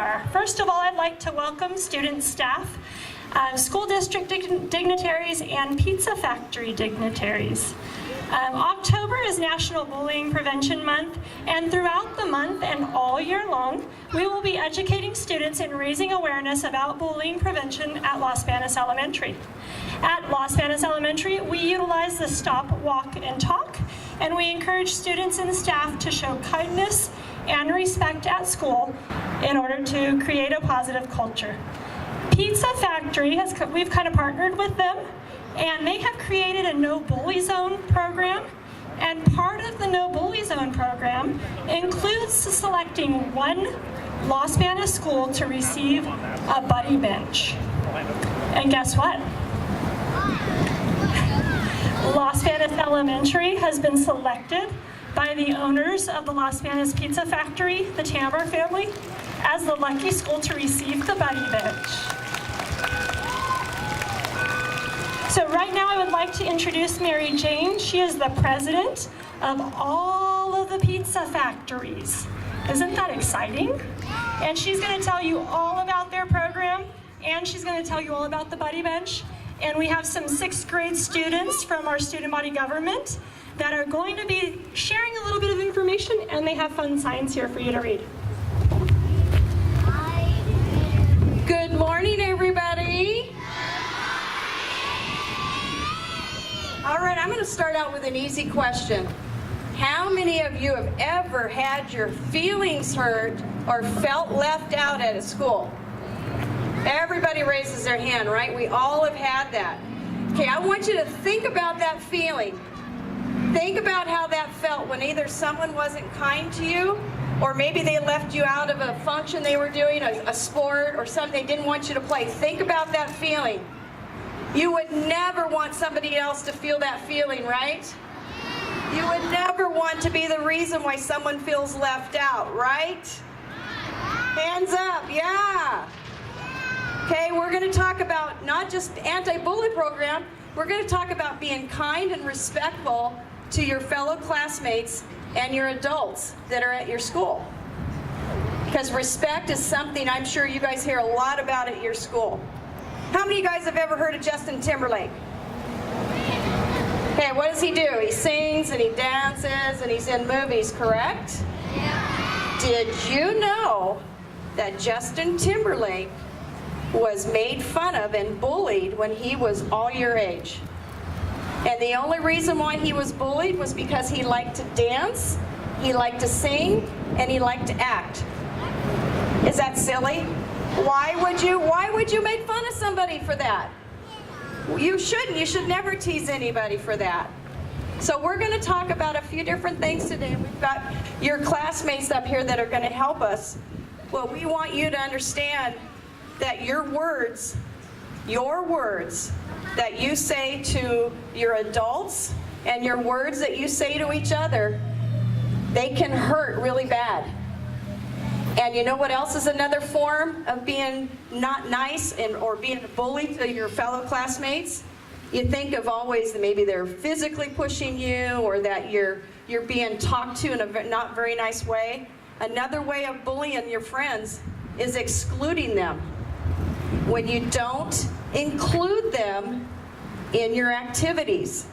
are. First of all, I'd like to welcome student staff, school district dignitaries, and pizza factory dignitaries. October is National Bullying Prevention Month, and throughout the month and all year long, we will be educating students and raising awareness about bullying prevention at Los Banos Elementary. At Los Banos Elementary, we utilize the stop, walk, and talk, and we encourage students and staff to show kindness and respect at school in order to create a positive culture. Pizza Factory, we've kind of partnered with them, and they have created a No Bully Zone program, and part of the No Bully Zone program includes selecting one Los Banos school to receive a buddy bench. And guess what? Los Banos Elementary has been selected by the owners of the Los Banos Pizza Factory, the Tamber family, as the lucky school to receive the buddy bench. So right now I would like to introduce Mary Jane. She is the president of all of the pizza factories. Isn't that exciting? And she's going to tell you all about their program, and she's going to tell you all about the buddy bench. And we have some 6th grade students from our student body government that are going to be sharing a little bit of information, and they have fun signs here for you to read. Good morning, everybody. All right, I'm going to start out with an easy question. How many of you have ever had your feelings hurt or felt left out at a school? Everybody raises their hand, right? We all have had that. Okay, I want you to think about that feeling. Think about how that felt when either someone wasn't kind to you, or maybe they left you out of a function they were doing, a sport, or something they didn't want you to play. Think about that feeling. You would never want somebody else to feel that feeling, right? You would never want to be the reason why someone feels left out, right? Hands up, yeah. Okay, we're going to talk about not just the anti-bully program, we're going to talk about being kind and respectful to your fellow classmates and your adults that are at your school. Because respect is something I'm sure you guys hear a lot about at your school. How many of you guys have ever heard of Justin Timberlake? Okay, what does he do? He sings and he dances and he's in movies, correct? Yeah. Did you know that Justin Timberlake was made fun of and bullied when he was all your age? And the only reason why he was bullied was because he liked to dance, he liked to sing, and he liked to act. Is that silly? Why would you make fun of somebody for that? You shouldn't. You should never tease anybody for that. So we're going to talk about a few different things today. We've got your classmates up here that are going to help us. Well, we want you to understand that your words that you say to your adults and your words that you say to each other, they can hurt really bad. And you know what else is another form of being not nice or being a bully to your fellow classmates? You think of always that maybe they're physically pushing you, or that you're being talked to in a not very nice way. Another way of bullying your friends is excluding them. When you don't include them in your activities.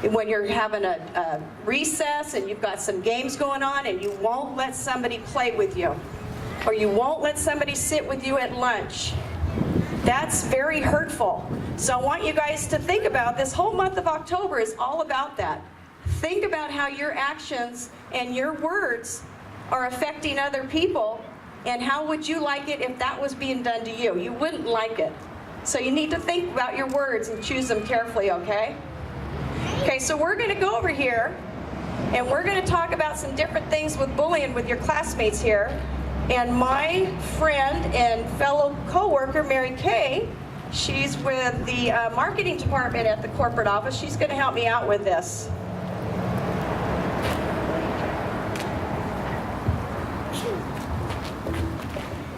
When you're having a recess and you've got some games going on and you won't let somebody play with you, or you won't let somebody sit with you at lunch, that's very hurtful. So I want you guys to think about this whole month of October is all about that. Think about how your actions and your words are affecting other people, and how would you like it if that was being done to you? You wouldn't like it. So you need to think about your words and choose them carefully, okay? Okay, so we're going to go over here and we're going to talk about some different things with bullying with your classmates here. And my friend and fellow co-worker, Mary Kay, she's with the marketing department at the corporate office. She's going to help me out with this.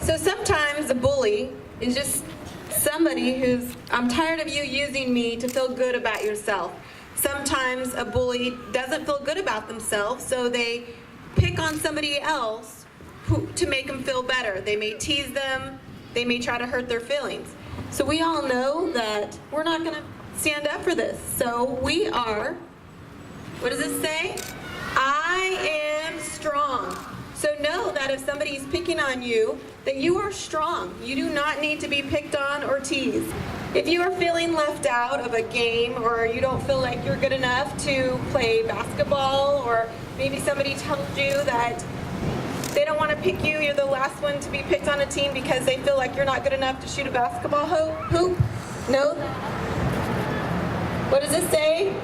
So sometimes a bully is just somebody who's, I'm tired of you using me to feel good about yourself. Sometimes a bully doesn't feel good about themselves, so they pick on somebody else to make them feel better. They may tease them. They may try to hurt their feelings. So we all know that we're not going to stand up for this. So we are, what does it say? I am strong. So know that if somebody's picking on you, that you are strong. You do not need to be picked on or teased. If you are feeling left out of a game, or you don't feel like you're good enough to play basketball, or maybe somebody tells you that they don't want to pick you, you're the last one to be picked on a team because they feel like you're not good enough to shoot a basketball hoop, know that. What does it say?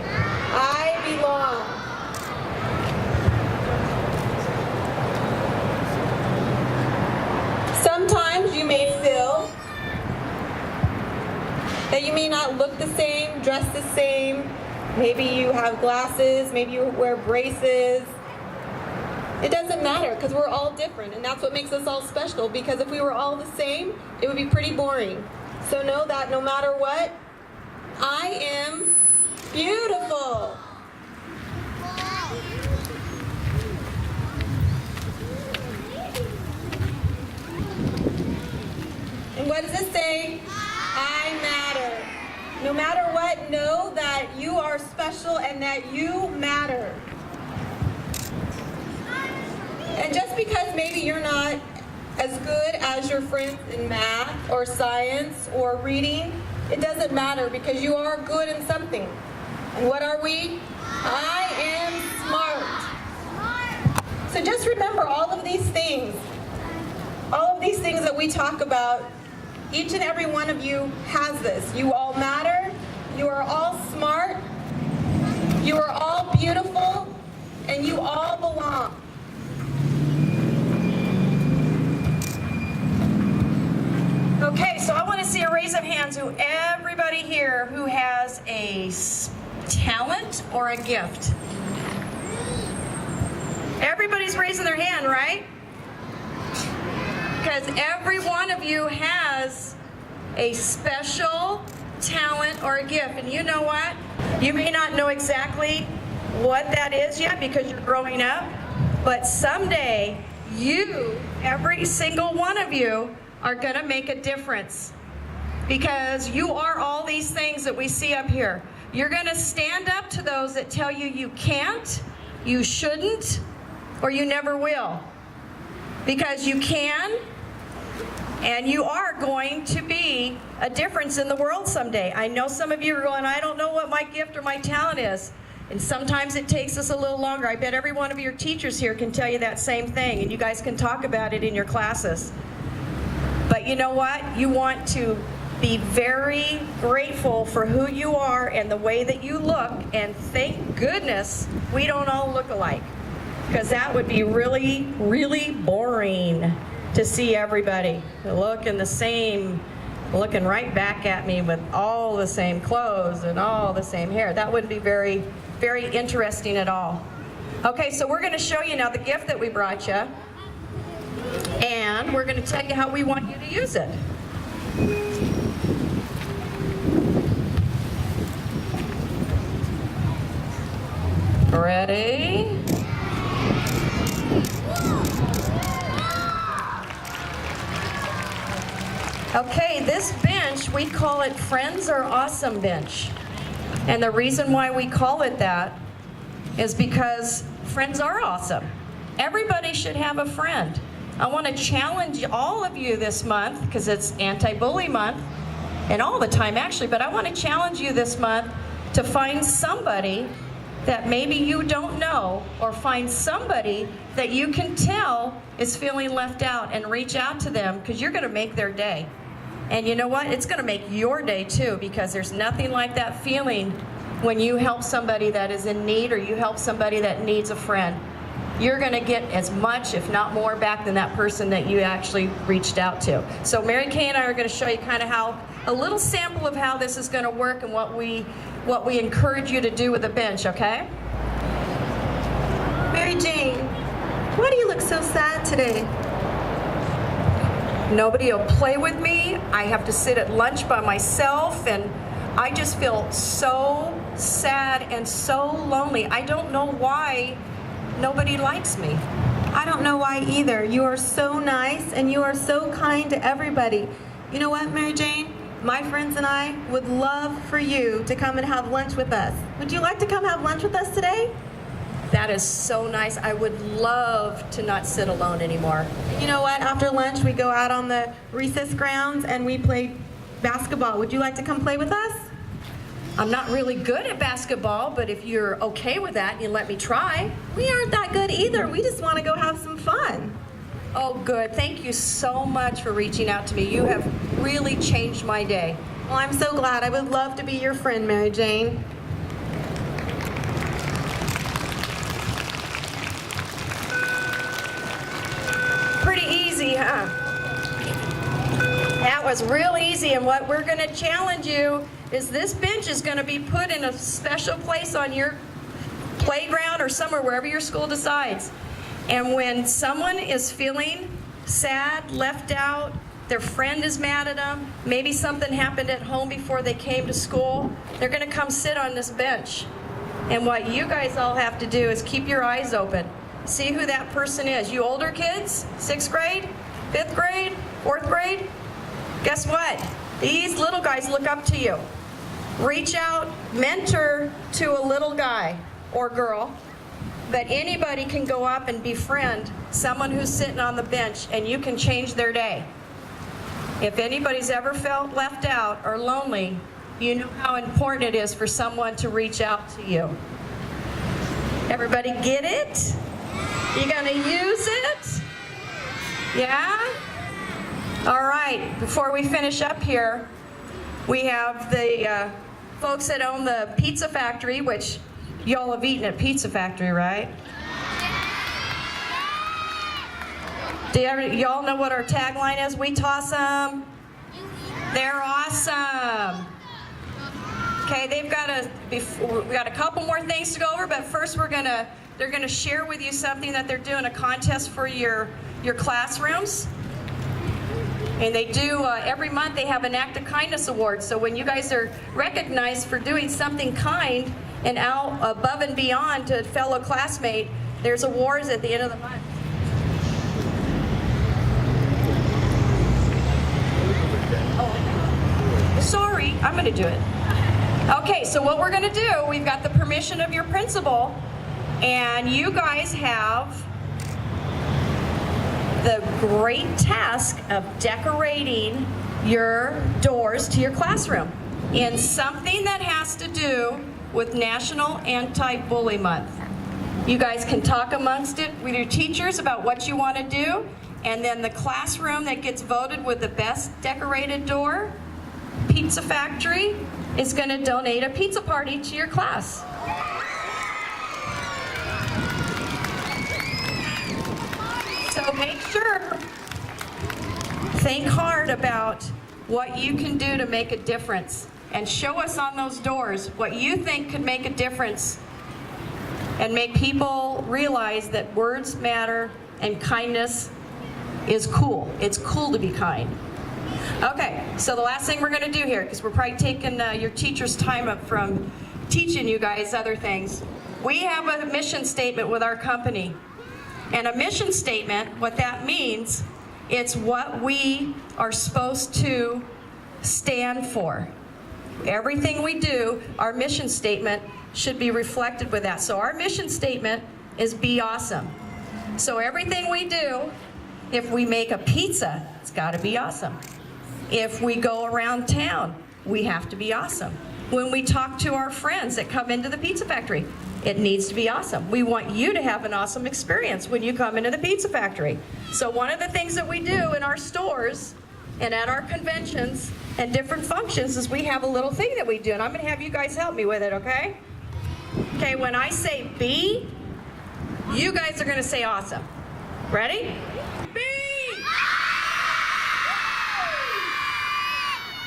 I belong. Sometimes you may feel that you may not look the same, dress the same. Maybe you have glasses, maybe you wear braces. It doesn't matter because we're all different, and that's what makes us all special, because if we were all the same, it would be pretty boring. So know that no matter what, I am beautiful. And what does it say? I matter. No matter what, know that you are special and that you matter. And just because maybe you're not as good as your friends in math or science or reading, it doesn't matter, because you are good in something. And what are we? I am smart. So just remember all of these things. All of these things that we talk about, each and every one of you has this. You all matter. You are all smart. You are all beautiful. And you all belong. Okay, so I want to see a raise of hands who everybody here who has a talent or a gift. Everybody's raising their hand, right? Because every one of you has a special talent or a gift. And you know what? You may not know exactly what that is yet because you're growing up, but someday you, every single one of you, are going to make a difference, because you are all these things that we see up here. You're going to stand up to those that tell you you can't, you shouldn't, or you never will, because you can, and you are going to be a difference in the world someday. I know some of you are going, I don't know what my gift or my talent is. And sometimes it takes us a little longer. I bet every one of your teachers here can tell you that same thing, and you guys can talk about it in your classes. But you know what? You want to be very grateful for who you are and the way that you look, and thank goodness we don't all look alike, because that would be really, really boring to see everybody looking the same, looking right back at me with all the same clothes and all the same hair. That wouldn't be very, very interesting at all. Okay, so we're going to show you now the gift that we brought you. And we're going to tell you how we want you to use it. Ready? Okay, this bench, we call it Friends Are Awesome Bench. And the reason why we call it that is because friends are awesome. Everybody should have a friend. I want to challenge all of you this month, because it's anti-bully month, and all the time actually, but I want to challenge you this month to find somebody that maybe you don't know, or find somebody that you can tell is feeling left out, and reach out to them, because you're going to make their day. And you know what? It's going to make your day too, because there's nothing like that feeling when you help somebody that is in need, or you help somebody that needs a friend. You're going to get as much, if not more, back than that person that you actually reached out to. So Mary Kay and I are going to show you kind of how, a little sample of how this is going to work, and what we encourage you to do with the bench, okay? Mary Jane, why do you look so sad today? Nobody will play with me. I have to sit at lunch by myself, and I just feel so sad and so lonely. I don't know why nobody likes me. I don't know why either. You are so nice and you are so kind to everybody. You know what, Mary Jane? My friends and I would love for you to come and have lunch with us. Would you like to come have lunch with us today? That is so nice. I would love to not sit alone anymore. You know what? After lunch, we go out on the recess grounds and we play basketball. Would you like to come play with us? I'm not really good at basketball, but if you're okay with that, you let me try. We aren't that good either. We just want to go have some fun. Oh, good. Thank you so much for reaching out to me. You have really changed my day. Well, I'm so glad. I would love to be your friend, Mary Jane. Pretty easy, huh? That was real easy, and what we're going to challenge you is this bench is going to be put in a special place on your playground or somewhere, wherever your school decides. And when someone is feeling sad, left out, their friend is mad at them, maybe something happened at home before they came to school, they're going to come sit on this bench. And what you guys all have to do is keep your eyes open. See who that person is. You older kids, 6th grade, 5th grade, 4th grade, guess what? These little guys look up to you. Reach out, mentor to a little guy or girl, but anybody can go up and befriend someone who's sitting on the bench, and you can change their day. If anybody's ever felt left out or lonely, you know how important it is for someone to reach out to you. Everybody get it? You gonna use it? Yeah? All right, before we finish up here, we have the folks that own the Pizza Factory, which y'all have eaten at Pizza Factory, right? Do y'all know what our tagline is? We toss them. They're awesome. Okay, we got a couple more things to go over, but first they're gonna share with you something that they're doing, a contest for your classrooms. And they do, every month they have an Act of Kindness Award. So when you guys are recognized for doing something kind and out above and beyond to a fellow classmate, there's awards at the end of the month. Oh, sorry, I'm gonna do it. Okay, so what we're gonna do, we've got the permission of your principal, and you guys have the great task of decorating your doors to your classroom in something that has to do with National Anti-Bully Month. You guys can talk amongst it with your teachers about what you want to do, and then the classroom that gets voted with the best decorated door, Pizza Factory, is going to donate a pizza party to your class. So make sure, think hard about what you can do to make a difference, and show us on those doors what you think could make a difference and make people realize that words matter and kindness is cool. It's cool to be kind. Okay, so the last thing we're going to do here, because we're probably taking your teacher's time up from teaching you guys other things, we have a mission statement with our company. And a mission statement, what that means, it's what we are supposed to stand for. Everything we do, our mission statement should be reflected with that. So our mission statement is be awesome. So everything we do, if we make a pizza, it's got to be awesome. If we go around town, we have to be awesome. When we talk to our friends that come into the Pizza Factory, it needs to be awesome. We want you to have an awesome experience when you come into the Pizza Factory. So one of the things that we do in our stores and at our conventions and different functions is we have a little thing that we do, and I'm going to have you guys help me with it, okay? Okay, when I say be, you guys are going to say awesome. Ready? Be!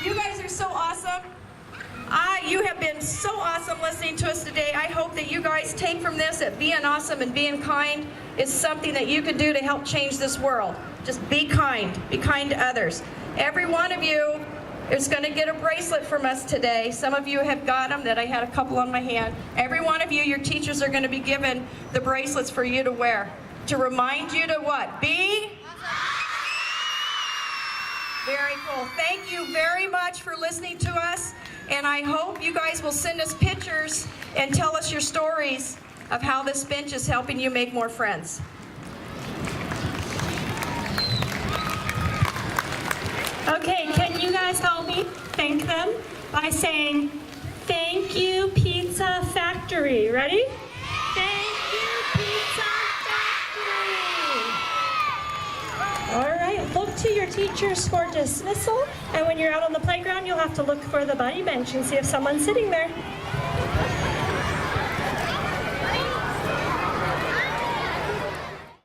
You guys are so awesome. You have been so awesome listening to us today. I hope that you guys take from this that being awesome and being kind is something that you can do to help change this world. Just be kind to others. Every one of you is going to get a bracelet from us today. Some of you have got them, that I had a couple on my hand. Every one of you, your teachers are going to be given the bracelets for you to wear. to remind you to what? Be? Very cool. Thank you very much for listening to us, and I hope you guys will send us pictures and tell us your stories of how this bench is helping you make more friends. Okay, can you guys help me thank them by saying, "Thank you, Pizza Factory." Ready? Thank you, Pizza Factory. All right, look to your teachers for dismissal, and when you're out on the playground, you'll have to look for the buddy bench and see if someone's sitting there.